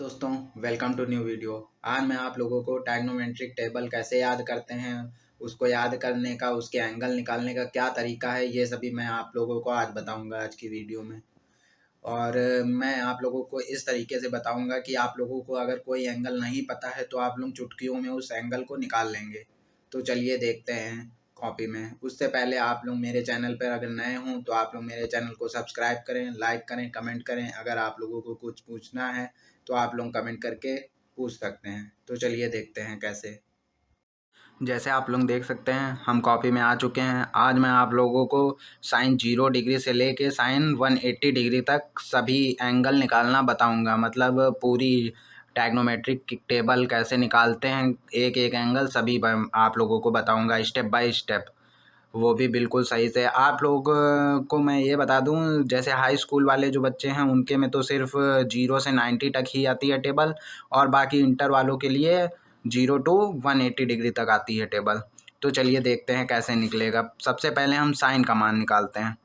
दोस्तों, welcome to new video. आज मैं आप लोगों को ट्राग्नोमेट्रिक टेबल कैसे याद करते हैं, उसको याद करने का, उसके एंगल निकालने का क्या तरीका है, ये सभी मैं आप लोगों को आज बताऊंगा आज की वीडियो में। और मैं आप लोगों को इस तरीके से बताऊंगा कि आप लोगों को अगर कोई एंगल नहीं पता है तो आप लोग चुटकियों में उस एंगल को निकाल लेंगे। तो चलिए देखते हैं कॉपी में। उससे पहले आप लोग मेरे चैनल पर अगर नए हों तो आप लोग मेरे चैनल को सब्सक्राइब करें, लाइक करें, कमेंट करें। अगर आप लोगों को कुछ पूछना है तो आप लोग कमेंट करके पूछ सकते हैं। तो चलिए देखते हैं कैसे। जैसे आप लोग देख सकते हैं हम कॉपी में आ चुके हैं। आज मैं आप लोगों को साइन 0 डिग्री से लेके साइन 180 डिग्री तक सभी एंगल निकालना बताऊंगा। मतलब पूरी ट्राग्नोमेट्रिक टेबल कैसे निकालते हैं, एक एक एंगल सभी आप लोगों को बताऊंगा स्टेप बाय स्टेप, वो भी बिल्कुल सही से। आप लोग को मैं ये बता दूं, जैसे हाई स्कूल वाले जो बच्चे हैं उनके में तो सिर्फ 0 से 90 तक ही आती है टेबल, और बाकी इंटर वालों के लिए 0 टू 180 डिग्री तक आती है टेबल। तो चलिए देखते हैं कैसे निकलेगा। सबसे पहले हम साइन का मान निकालते हैं।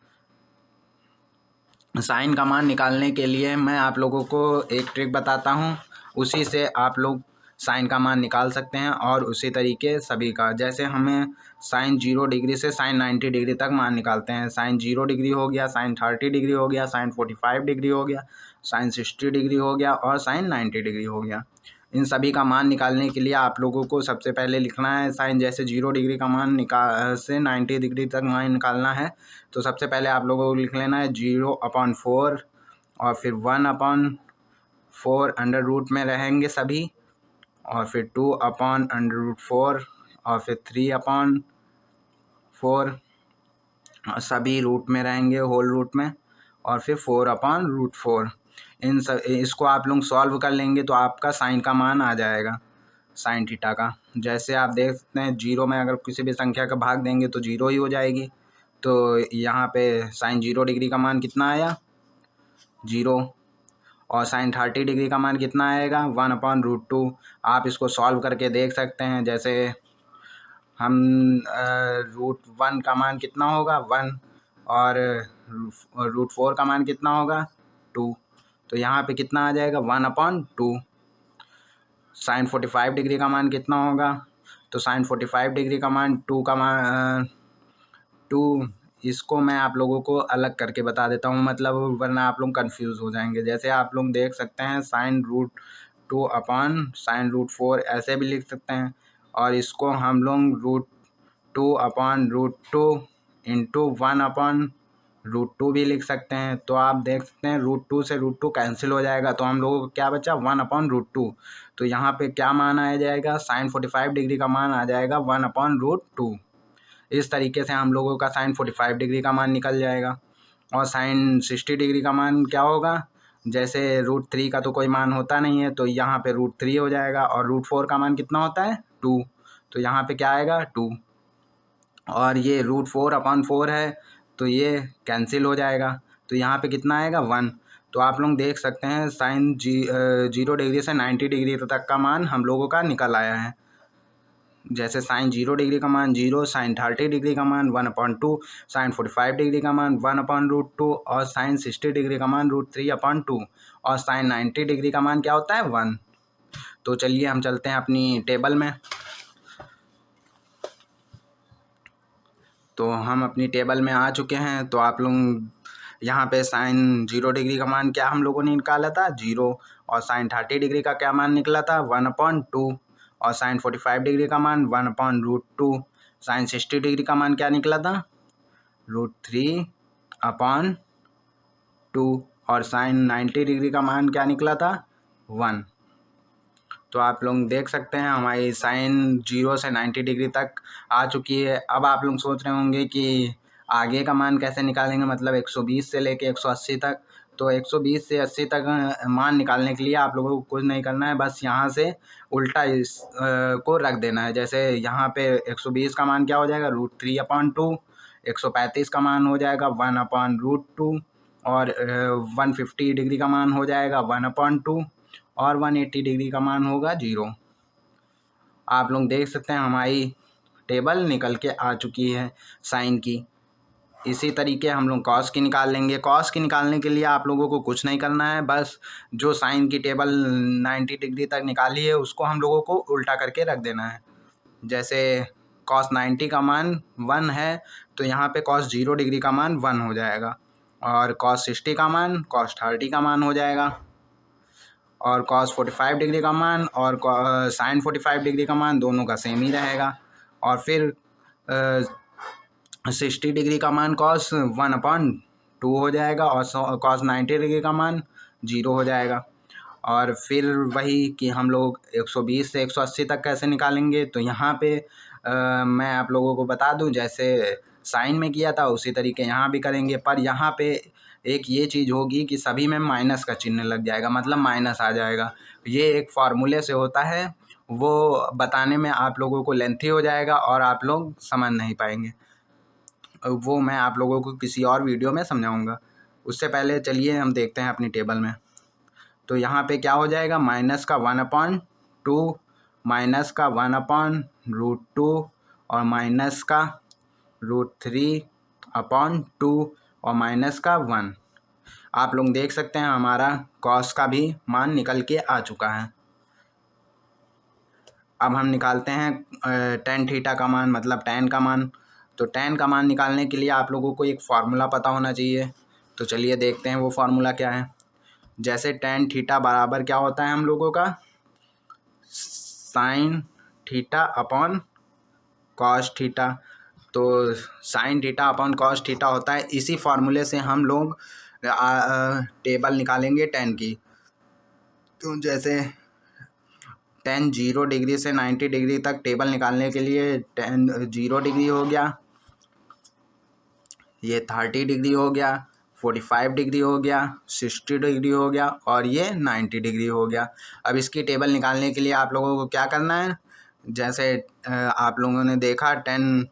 साइन का मान निकालने के लिए मैं आप लोगों को एक ट्रिक बताता हूँ, उसी से आप लोग साइन का मान निकाल सकते हैं। और उसी तरीके सभी का, जैसे हमें साइन 0 डिग्री से साइन 90 डिग्री तक मान निकालते हैं। साइन 0 डिग्री हो गया, साइन 30 डिग्री हो गया, साइन 45 डिग्री हो गया, साइन 60 डिग्री हो गया और साइन 90 डिग्री हो गया। इन सभी का मान निकालने के लिए आप लोगों को सबसे पहले लिखना है साइन। जैसे 0 डिग्री का मान से 90 डिग्री तक मान निकालना है तो सबसे पहले आप लोगों को लिख लेना है 0/4 और फिर 1/4 अंडर रूट में रहेंगे सभी, और फिर 2/√4 और फिर 3/4 सभी रूट में रहेंगे, होल रूट में, और फिर 4/√4। इसको आप लोग सॉल्व कर लेंगे तो आपका साइन का मान आ जाएगा, साइन थीटा का। जैसे आप देख सकते हैं 0 में अगर किसी भी संख्या का भाग देंगे तो 0 ही हो जाएगी। तो यहाँ पे साइन 0 डिग्री का मान कितना आया, 0। और साइन 30 डिग्री का मान कितना आएगा, 1/√2। आप इसको सॉल्व करके देख सकते हैं। जैसे हम √1 का मान कितना होगा, 1, और √4 का मान कितना होगा, 2। तो यहाँ पे कितना आ जाएगा, 1/2। साइन 45 डिग्री का मान कितना होगा, तो साइन 45 डिग्री का मान 2। इसको मैं आप लोगों को अलग करके बता देता हूँ, मतलब वरना आप लोग कंफ्यूज हो जाएंगे। जैसे आप लोग देख सकते हैं साइन √2/sin√4 ऐसे भी लिख सकते हैं, और इसको हम लोग √2/√2 इंटू 1/√2 भी लिख सकते हैं। तो आप देख सकते हैं √2 से √2 कैंसिल हो जाएगा, तो हम लोगों को क्या बचा, 1/√2। तो यहाँ पे क्या मान आ जाएगा, साइन 45 डिग्री का मान आ जाएगा 1/√2। इस तरीके से हम लोगों का साइन 45 डिग्री का मान निकल जाएगा। और साइन 60 डिग्री का मान क्या होगा, जैसे √3 का तो कोई मान होता नहीं है, तो यहाँ पे √3 हो जाएगा। और √4 का मान कितना होता है, 2। तो यहाँ पे क्या आएगा, 2। और ये √4/4 है तो ये कैंसिल हो जाएगा, तो यहाँ पे कितना आएगा, 1। तो आप लोग देख सकते हैं साइन 0 डिग्री से 90 डिग्री तक का मान हम लोगों का निकल आया है। जैसे साइन 0 डिग्री का मान 0, साइन 30 डिग्री का मान 1/2, साइन 45 डिग्री का मान 1/√2, और साइन 60 डिग्री का मान √3/2, और साइन 90 डिग्री का मान क्या होता है, 1। तो चलिए हम चलते हैं अपनी टेबल में। तो हम अपनी टेबल में आ चुके हैं। तो आप लोग यहाँ पे साइन 0 डिग्री का मान क्या हम लोगों ने निकाला था, 0। और साइन 30 डिग्री का क्या मान निकला था, 1/2। और साइन 45 डिग्री का मान 1/√2। साइन 60 डिग्री का मान क्या निकला था, √3/2। और साइन 90 डिग्री का मान क्या निकला था, 1। तो आप लोग देख सकते हैं हमारी साइन 0 से 90 डिग्री तक आ चुकी है। अब आप लोग सोच रहे होंगे कि आगे का मान कैसे निकालेंगे, मतलब 120 से लेके 180 तक। तो 120 से 80 तक मान निकालने के लिए आप लोगों को कुछ नहीं करना है, बस यहाँ से उल्टा इस को रख देना है। जैसे यहाँ पे 120 का मान क्या हो जाएगा, √3/2। 135 का मान हो जाएगा 1/√2। और 150 डिग्री का मान हो जाएगा 1/2। और 180 डिग्री का मान होगा 0। आप लोग देख सकते हैं हमारी टेबल निकल के आ चुकी है साइन की। इसी तरीके हम लोग कॉस की निकाल लेंगे। कॉस की निकालने के लिए आप लोगों को कुछ नहीं करना है, बस जो साइन की टेबल 90 डिग्री तक निकाली है उसको हम लोगों को उल्टा करके रख देना है। जैसे कॉस 90 का मान 1 है तो यहाँ पे कॉस 0 डिग्री का मान 1 हो जाएगा, और कॉस 60 का मान कॉस 30 का मान हो जाएगा, और कॉस 45 डिग्री का मान और साइन 45 डिग्री का मान दोनों का सेम ही रहेगा। और फिर 60 डिग्री का मान कॉस 1/2 हो जाएगा, और कॉस 90 डिग्री का मान 0 हो जाएगा। और फिर वही कि हम लोग 120 से 180 तक कैसे निकालेंगे, तो यहाँ पे मैं आप लोगों को बता दूं, जैसे साइन में किया था उसी तरीके यहाँ भी करेंगे, पर यहाँ पे एक ये चीज़ होगी कि सभी में माइनस का चिन्ह लग जाएगा, मतलब माइनस आ जाएगा। ये एक फार्मूले से होता है, वो बताने में आप लोगों को लेंथी हो जाएगा और आप लोग समझ नहीं पाएंगे, वो मैं आप लोगों को किसी और वीडियो में समझाऊंगा। उससे पहले चलिए हम देखते हैं अपनी टेबल में। तो यहाँ पे क्या हो जाएगा, माइनस का 1/2, माइनस का 1/√2 और माइनस का √3/2 और माइनस का 1। आप लोग देख सकते हैं हमारा कॉस का भी मान निकल के आ चुका है। अब हम निकालते हैं टेन थीटा का मान, मतलब टेन का मान। तो टेन का मान निकालने के लिए आप लोगों को एक फार्मूला पता होना चाहिए, तो चलिए देखते हैं वो फार्मूला क्या है। जैसे टेन थीटा बराबर क्या होता है हम लोगों का, sine theta upon cos theta. तो sine theta upon cos theta होता है। इसी फार्मूले से हम लोग टेबल निकालेंगे टेन की। तो जैसे टेन 0 डिग्री से 90 डिग्री तक टेबल निकालने के लिए टेन 0 डिग्री हो गया, ये 30 डिग्री हो गया, 45 डिग्री हो गया, 60 डिग्री हो गया और ये 90 डिग्री हो गया। अब इसकी टेबल निकालने के लिए आप लोगों को क्या करना है, जैसे आप लोगों ने देखा टेन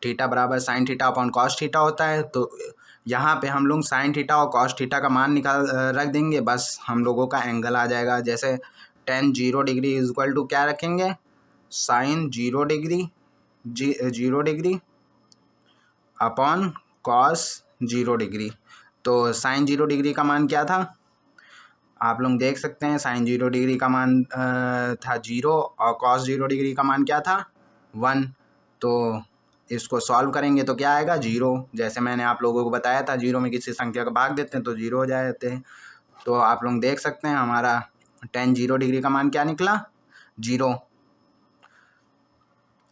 थीटा बराबर sign theta upon cos theta होता है, तो यहाँ पे हम लोग साइन थीटा और कॉस थीटा का मान निकाल रख देंगे, बस हम लोगों का एंगल आ जाएगा। जैसे tan 0 degree is equal to क्या रखेंगे, sine 0 degree 0 degree upon cos 0 degree. तो साइन 0 डिग्री का मान क्या था, आप लोग देख सकते हैं साइन 0 डिग्री का मान था 0 और कॉस 0 डिग्री का मान क्या था 1। तो इसको सॉल्व करेंगे तो क्या आएगा 0। जैसे मैंने आप लोगों को बताया था 0 में किसी संख्या को भाग देते हैं तो 0 हो जाते हैं। तो आप लोग देख सकते हैं हमारा टेन 0 डिग्री का मान क्या निकला 0।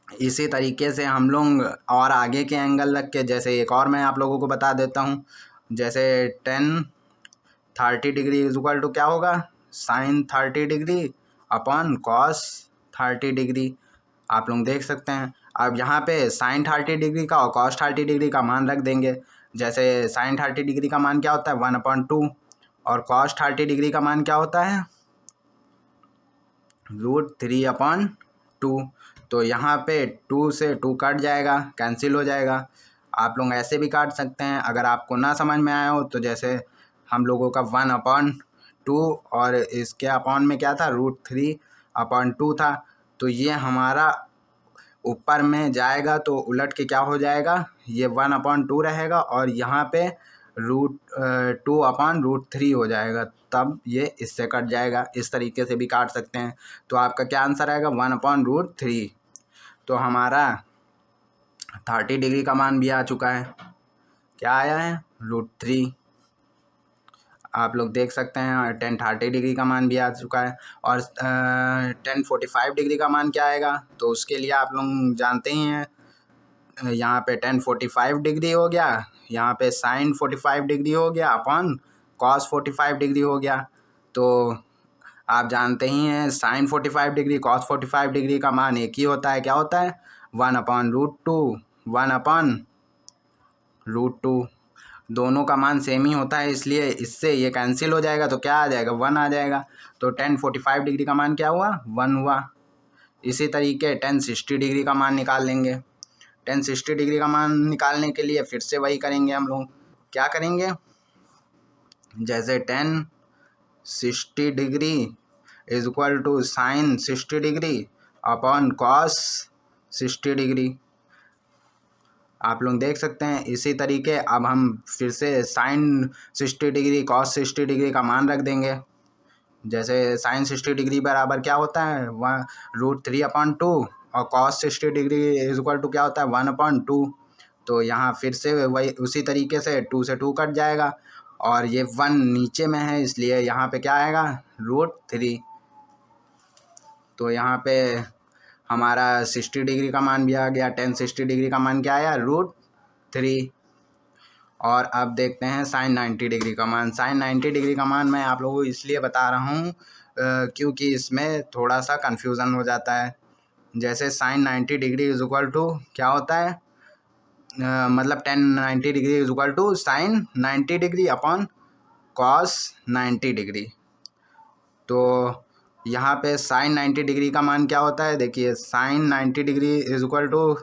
इसी तरीके से हम लोग और आगे के एंगल रख के, जैसे एक और मैं आप लोगों को बता देता हूँ, जैसे tan 30 degree is equal to क्या होगा, sine 30 degree upon cos 30 degree. आप लोग देख सकते हैं। अब यहाँ पे साइन 30 डिग्री का और कॉस 30 डिग्री का मान रख देंगे। जैसे साइन 30 डिग्री का मान क्या होता है 1/2 और कॉस 30 डिग्री का मान क्या होता है √3/2। तो यहाँ पे 2 से 2 कट जाएगा, कैंसिल हो जाएगा। आप लोग ऐसे भी काट सकते हैं। अगर आपको ना समझ में आया हो तो जैसे हम लोगों का 1/2 और इसके अपॉन में क्या था √3/2 था, तो ये हमारा ऊपर में जाएगा तो उलट के क्या हो जाएगा, ये 1/2 रहेगा और यहाँ पे √2/√3 हो जाएगा, तब ये इससे कट जाएगा। इस तरीके से भी काट सकते हैं। तो आपका क्या आंसर आएगा 1/√3। तो हमारा 30 डिग्री का मान भी आ चुका है। क्या आया है √3। आप लोग देख सकते हैं टेन 30 डिग्री का मान भी आ चुका है। और टेन 45 डिग्री का मान क्या आएगा, तो उसके लिए आप लोग जानते ही हैं, यहाँ पे टेन 45 डिग्री हो गया, यहाँ पे साइन 45 डिग्री हो गया अपॉन कॉस 45 डिग्री हो गया। तो आप जानते ही हैं साइन 45 डिग्री कॉस 45 डिग्री का मान एक ही होता है, क्या होता है 1/√2 1/√2। दोनों का मान सेम ही होता है, इसलिए इससे ये कैंसिल हो जाएगा तो क्या आ जाएगा 1 आ जाएगा। तो टेन 45 डिग्री का मान क्या हुआ 1 हुआ। इसी तरीके टेन 60 डिग्री का मान निकाल लेंगे। टेन 60 डिग्री का मान निकालने के लिए फिर से वही करेंगे हम लोग। क्या करेंगे, जैसे tan 60 degree is equal to sine 60 degree upon cos 60 degree. आप लोग देख सकते हैं। इसी तरीके अब हम फिर से साइन 60 डिग्री कॉस 60 डिग्री का मान रख देंगे। जैसे साइन 60 डिग्री बराबर क्या होता है, √3/2 और cos 60 degree is equal to क्या होता है, 1/2। तो यहाँ फिर से वही उसी तरीके से 2 से 2 कट जाएगा और ये 1 नीचे में है, इसलिए यहाँ पे क्या आएगा, √3। तो यहाँ पे हमारा 60 डिग्री का मान भी आ गया। tan 60 डिग्री का मान क्या आया, √3। और अब देखते हैं साइन 90 डिग्री का मान। साइन 90 डिग्री का मान मैं आप लोगों को इसलिए बता रहा हूँ क्योंकि इसमें थोड़ा सा कन्फ्यूज़न हो जाता है। जैसे sine 90 degree is equal to क्या होता है, मतलब tan 90 degree is equal to sine 90 degree upon cos 90 degree. तो यहाँ पे साइन 90 डिग्री का मान क्या होता है, देखिए sine 90 degree is equal to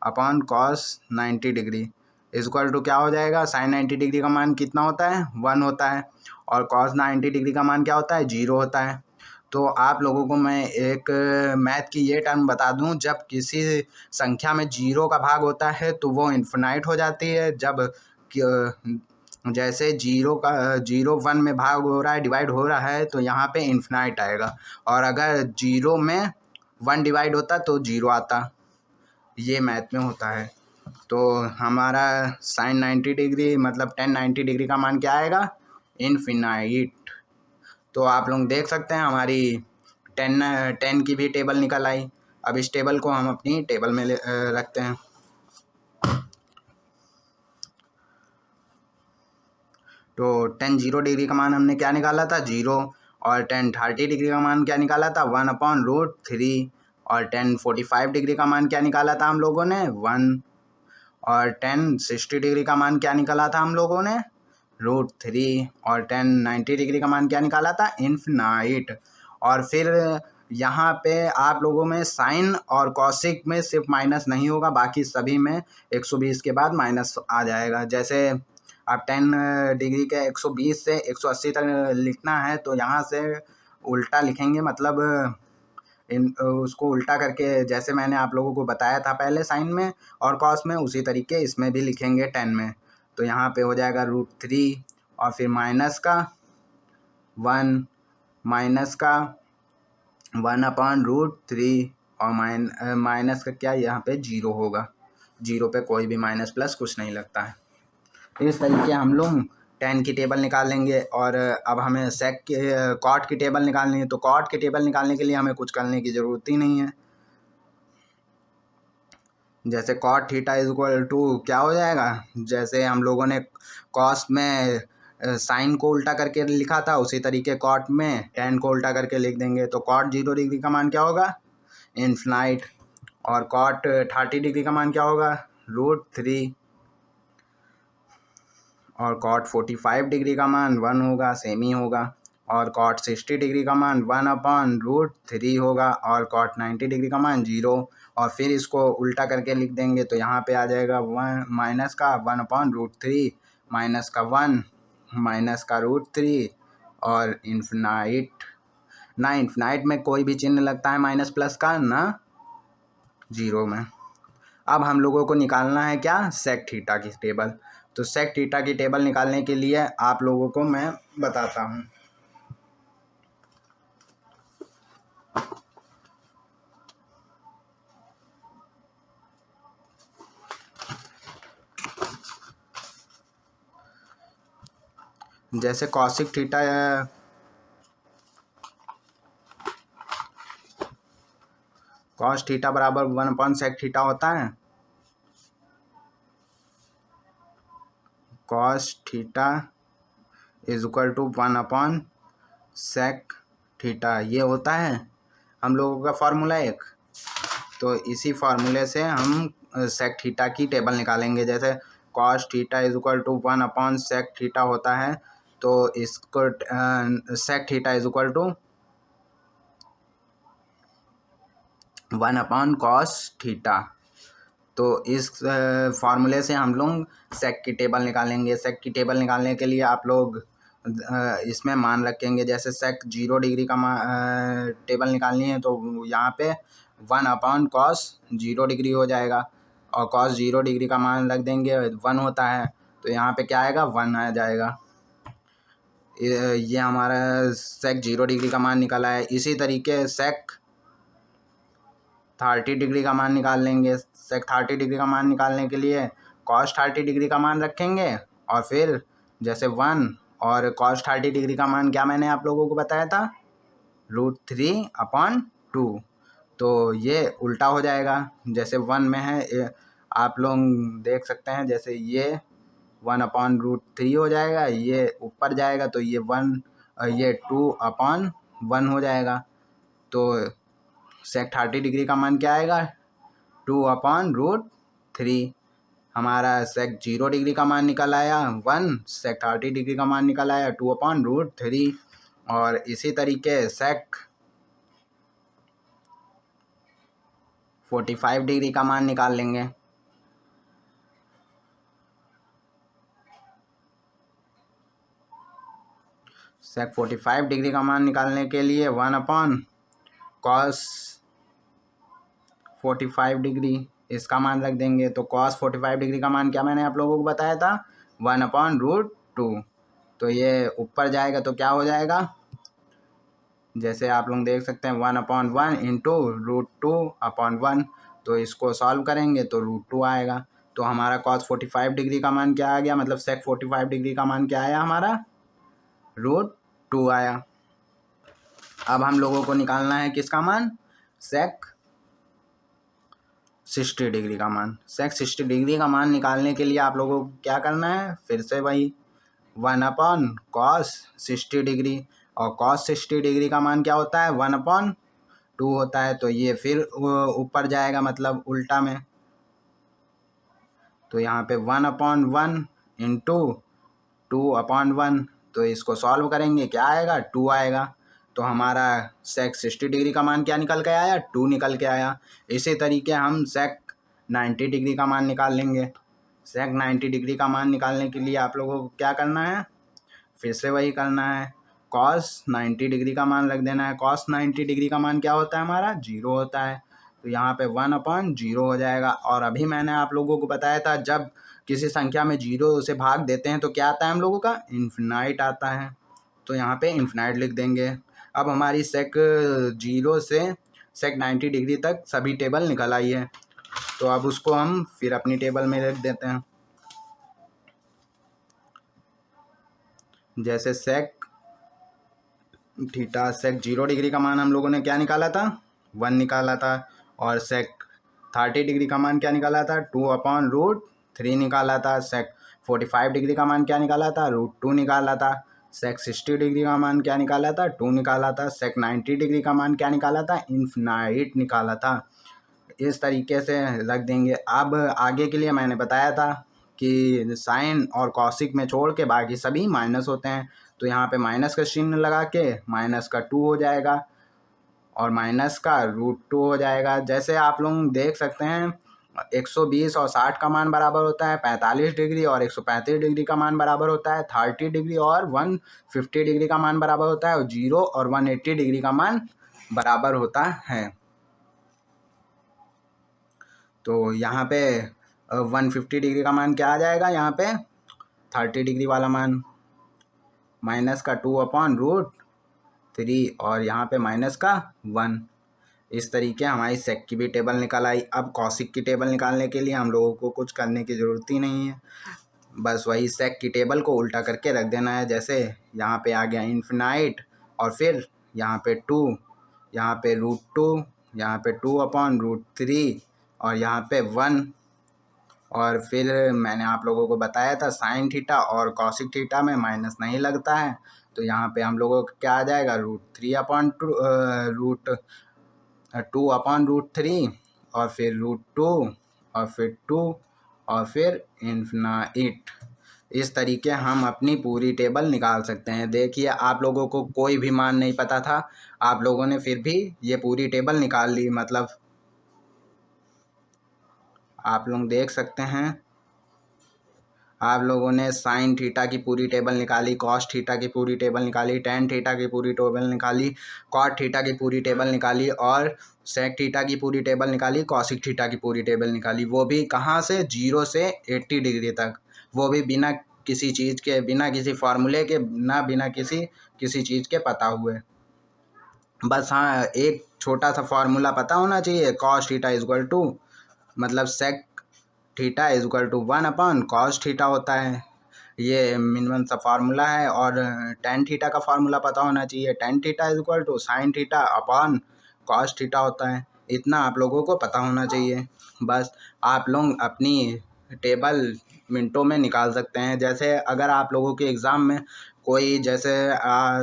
upon cos 90 degree is equal to क्या हो जाएगा, साइन 90 डिग्री का मान कितना होता है, 1 होता है, और कॉस 90 डिग्री का मान क्या होता है, 0 होता है। तो आप लोगों को मैं एक मैथ की ये टर्म बता दूं, जब किसी संख्या में 0 का भाग होता है तो वो इन्फिनाइट हो जाती है। जब जैसे 0 1 में भाग हो रहा है, डिवाइड हो रहा है, तो यहाँ पे इन्फिनाइट आएगा, और अगर 0 में 1 डिवाइड होता तो 0 आता। ये मैथ में होता है। तो हमारा साइन 90 डिग्री मतलब tan 90 डिग्री का मान क्या आएगा, इन्फिनाइट। तो आप लोग देख सकते हैं हमारी 10 की भी टेबल निकल आई। अब इस टेबल को हम अपनी टेबल में रखते हैं। तो tan 0 डिग्री का मान हमने क्या निकाला था, 0, और tan 30 डिग्री का मान क्या निकाला था, 1/√3, और tan 45 डिग्री का मान क्या निकाला था हम लोगों ने, 1, और tan 60 डिग्री का मान क्या निकाला था हम लोगों ने, √3, और tan 90 डिग्री का मान क्या निकाला था, इन्फिनाइट। और फिर यहाँ पे आप लोगों में साइन और कॉसिक में सिर्फ माइनस नहीं होगा, बाकी सभी में 120 के बाद माइनस आ जाएगा। जैसे अब 10 डिग्री के 120 से 180 तक लिखना है तो यहाँ से उल्टा लिखेंगे, मतलब उसको उल्टा करके, जैसे मैंने आप लोगों को बताया था पहले साइन में और कॉस में, उसी तरीके इसमें भी लिखेंगे 10 में। तो यहाँ पे हो जाएगा √3 और फिर माइनस का 1, माइनस का 1/√3, और माइनस का क्या, यहाँ पे 0 होगा। 0 पे कोई भी माइनस प्लस कुछ नहीं लगता है। इस तरीके हम लोग tan की टेबल निकाल लेंगे। और अब हमें सेक के कॉट की टेबल निकालनी है। तो कॉट की टेबल निकालने के लिए हमें कुछ करने की ज़रूरत ही नहीं है। जैसे cot theta is equal to क्या हो जाएगा, जैसे हम लोगों ने कॉस में साइन को उल्टा करके लिखा था, उसी तरीके कॉट में tan को उल्टा करके लिख देंगे। तो कॉट 0 डिग्री का मान क्या होगा, इन्फिनाइट, और कॉट 30 डिग्री का मान क्या होगा, √3, और कॉट 45 डिग्री का मान 1 होगा, सेम ही होगा, और कॉट 60 डिग्री का मान 1/√3 होगा, और कॉट 90 डिग्री का मान 0। और फिर इसको उल्टा करके लिख देंगे तो यहाँ पे आ जाएगा 1 माइनस का 1/√3 माइनस का 1 माइनस का √3 और इन्फिनाइट। ना इन्फिनाइट में कोई भी चिन्ह लगता है माइनस प्लस का, ना 0 में। अब हम लोगों को निकालना है क्या, सेक थीटा की टेबल। तो सेक थीटा की टेबल निकालने के लिए आप लोगों को मैं बताता हूँ। जैसे कॉसिक थीटा कॉस थीटा बराबर 1/सेक थीटा होता है। Cos theta is equal to 1/सेक थीटा, ये होता है हम लोगों का फार्मूला एक। तो इसी फार्मूले से हम सेक थीटा की टेबल निकालेंगे। जैसे cos theta is equal to 1/सेक थीटा होता है, तो इसको sec theta is equal to 1/कॉस थीटा। तो इस फार्मूले से हम लोग सेक की टेबल निकालेंगे। सेक की टेबल निकालने के लिए आप लोग इसमें मान रखेंगे। जैसे सेक 0 डिग्री का टेबल निकालनी है तो यहाँ पे 1/कॉस 0 डिग्री हो जाएगा, और कॉस 0 डिग्री का मान रख देंगे 1 होता है, तो यहाँ पे क्या आएगा 1 आ जाएगा। ये हमारा सेक 0 डिग्री का मान निकला है। इसी तरीके सेक 30 डिग्री का मान निकाल लेंगे। सेक 30 डिग्री का मान निकालने के लिए कॉस 30 डिग्री का मान रखेंगे और फिर जैसे 1 और कॉस 30 डिग्री का मान क्या मैंने आप लोगों को बताया था, √3/2। तो ये उल्टा हो जाएगा। जैसे 1 में है आप लोग देख सकते हैं, जैसे ये 1/√3 हो जाएगा, ये ऊपर जाएगा तो ये 2/1 हो जाएगा। तो सेक 30 डिग्री का मान क्या आएगा, 2/√3। हमारा सेक 0 डिग्री का मान निकल आया 1, सेक 30 डिग्री का मान निकल आया 2/√3। और इसी तरीके सेक 45 डिग्री का मान निकाल लेंगे। सेक 45 डिग्री का मान निकालने के लिए 1/cos 45 डिग्री इसका मान रख देंगे। तो cos 45 डिग्री का मान क्या मैंने आप लोगों को बताया था, 1/√2। तो ये ऊपर जाएगा तो क्या हो जाएगा, जैसे आप लोग देख सकते हैं 1/1 इंटू √2/1। तो इसको सॉल्व करेंगे तो √2 आएगा। तो हमारा cos 45 डिग्री का मान क्या आ गया, मतलब सेक 45 डिग्री का मान क्या आया हमारा, √2 आया। अब हम लोगों को निकालना है किसका मान, सेक 60 डिग्री का मान। सेक 60 डिग्री का मान निकालने के लिए आप लोगों को क्या करना है, फिर से वही 1/cos 60 डिग्री, और cos 60 डिग्री का मान क्या होता है, 1/2 होता है। तो ये फिर ऊपर जाएगा, मतलब उल्टा में। तो यहाँ पे 1/1 इंटू 2/1। तो इसको सॉल्व करेंगे क्या आएगा, 2 आएगा। तो हमारा सेक 60 डिग्री का मान क्या निकल के आया, 2 निकल के आया। इसी तरीके हम सेक 90 डिग्री का मान निकाल लेंगे। सेक 90 डिग्री का मान निकालने के लिए आप लोगों को क्या करना है, फिर से वही करना है, cos 90 डिग्री का मान रख देना है। cos 90 डिग्री का मान क्या होता है हमारा, 0 होता है। तो यहाँ पे 1/0 हो जाएगा। और अभी मैंने आप लोगों को बताया था, जब किसी संख्या में 0 से भाग देते हैं तो क्या आता है हम लोगों का, इन्फिनाइट आता है। तो यहाँ पे इन्फिनाइट लिख देंगे। अब हमारी सेक 0 से सेक 90 डिग्री तक सभी टेबल निकल आई है। तो अब उसको हम फिर अपनी टेबल में रख देते हैं। जैसे सेक थीटा, सेक 0 डिग्री का मान हम लोगों ने क्या निकाला था, 1 निकाला था। और सेक 30 डिग्री का मान क्या निकाला था, 2/√3 निकाला था। सेक 45 डिग्री का मान क्या निकाला था, √2 निकाला था। सेक 60 डिग्री का मान क्या निकाला था, 2 निकाला था। सेक 90 डिग्री का मान क्या निकाला था, इन्फिनाइट निकाला था। इस तरीके से रख देंगे। अब आगे के लिए मैंने बताया था कि साइन और कॉसिक में छोड़ के बाकी सभी माइनस होते हैं। तो यहाँ पे माइनस का चिन्ह लगा के माइनस का 2 हो जाएगा और माइनस का √2 हो जाएगा। जैसे आप लोग देख सकते हैं 120 और 60 का मान बराबर होता है 45 डिग्री, और 135 डिग्री का मान बराबर होता है 30 डिग्री, और 150 डिग्री का मान बराबर होता है 0, और 180 डिग्री का मान बराबर होता है। तो यहाँ पे 150 डिग्री का मान क्या आ जाएगा, यहाँ पे 30 डिग्री वाला मान माइनस का 2/√3, और यहाँ पे माइनस का 1। इस तरीके हमारी सेक की भी टेबल निकल आई। अब कॉसिक की टेबल निकालने के लिए हम लोगों को कुछ करने की ज़रूरत ही नहीं है, बस वही सेक की टेबल को उल्टा करके रख देना है। जैसे यहाँ पे आ गया इन्फिनाइट, और फिर यहाँ पे 2, यहाँ पे √2, यहाँ पे 2/√3, और यहाँ पे 1। और फिर मैंने आप लोगों को बताया था साइन थीटा और कॉसिक थीटा में माइनस नहीं लगता है। तो यहाँ पे हम लोगों को क्या आ जाएगा, √2/√3, और फिर √2, और फिर 2, और फिर इन्फिनाइट। इस तरीके हम अपनी पूरी टेबल निकाल सकते हैं। देखिए आप लोगों को कोई भी मान नहीं पता था, आप लोगों ने फिर भी ये पूरी टेबल निकाल ली। मतलब आप लोग देख सकते हैं, आप लोगों ने साइन थीटा की पूरी टेबल निकाली, कॉस थीटा की पूरी टेबल निकाली, टेन थीटा की पूरी टेबल निकाली, कॉट थीटा की पूरी टेबल निकाली और सेक थीटा की पूरी टेबल निकाली, कॉसिक थीटा की पूरी टेबल निकाली। वो भी कहाँ से, 0 से 80 डिग्री तक, वो भी बिना किसी चीज़ के, बिना किसी फार्मूले के, बिना किसी चीज़ के पता हुए। बस हाँ, एक छोटा सा फार्मूला पता होना चाहिए, cos theta is equal to, मतलब sec theta is equal to 1 cos theta होता है। ये मिनिमम सा फार्मूला है। और टेन थीटा का फार्मूला पता होना चाहिए, tan theta is equal to sine theta upon cos theta होता है। इतना आप लोगों को पता होना चाहिए। बस आप लोग अपनी टेबल मिनटों में निकाल सकते हैं। जैसे अगर आप लोगों के एग्ज़ाम में कोई जैसे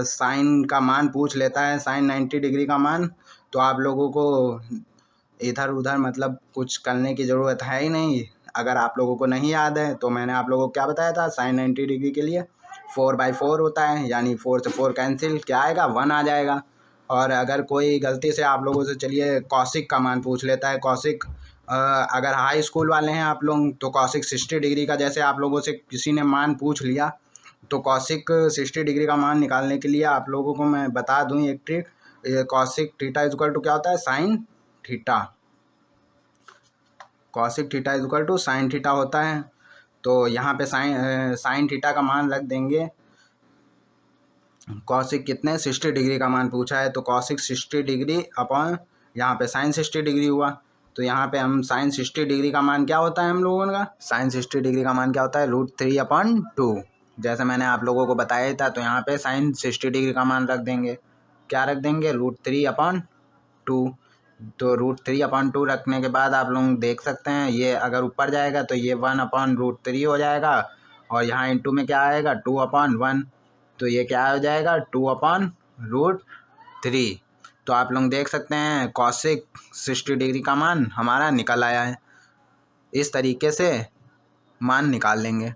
साइन का मान पूछ लेता है, साइन 90 डिग्री का मान, तो आप लोगों को इधर उधर मतलब कुछ करने की ज़रूरत है ही नहीं। अगर आप लोगों को नहीं याद है तो मैंने आप लोगों को क्या बताया था, साइन 90 डिग्री के लिए 4/4 होता है, यानी 4 से 4 कैंसिल, क्या आएगा, 1 आ जाएगा। और अगर कोई गलती से आप लोगों से चलिए कॉसिक का मान पूछ लेता है, कॉसिक अगर हाई स्कूल वाले हैं आप लोग तो कॉसिक 60 डिग्री का जैसे आप लोगों से किसी ने मान पूछ लिया, तो कॉसिक 60 डिग्री का मान निकालने के लिए आप लोगों को मैं बता दूं एक trick. Cosec theta is equal to क्या होता है, sine theta. Cosec theta is equal to sine theta होता है। तो यहाँ पे साइन थीटा का मान रख देंगे। कॉसिक कितने, 60 डिग्री का मान पूछा है, तो कॉसिक 60 डिग्री अपॉन यहाँ पे साइन 60 डिग्री हुआ। तो यहाँ पे हम साइन 60 डिग्री का मान क्या होता है हम लोगों का, साइन 60 डिग्री का मान क्या होता है, √3/2। जैसे मैंने आप लोगों को बताया ही था। तो यहाँ पे साइन 60 डिग्री का मान रख देंगे, क्या रख देंगे, √3/2। तो √3/2 रखने के बाद आप लोग देख सकते हैं, ये अगर ऊपर जाएगा तो ये 1/√3 हो जाएगा, और यहाँ इंटू में क्या आएगा, 2/1। तो ये क्या हो जाएगा, 2/√3। तो आप लोग देख सकते हैं कॉसिक 60 डिग्री का मान हमारा निकल आया है। इस तरीके से मान निकाल लेंगे।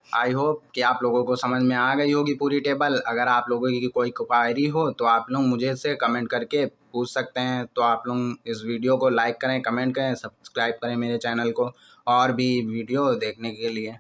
आई होप कि आप लोगों को समझ में आ गई होगी पूरी टेबल। अगर आप लोगों की कोई क्वायरी हो तो आप लोग मुझे से कमेंट करके पूछ सकते हैं। तो आप लोग इस वीडियो को लाइक करें, कमेंट करें, सब्सक्राइब करें मेरे चैनल को और भी वीडियो देखने के लिए।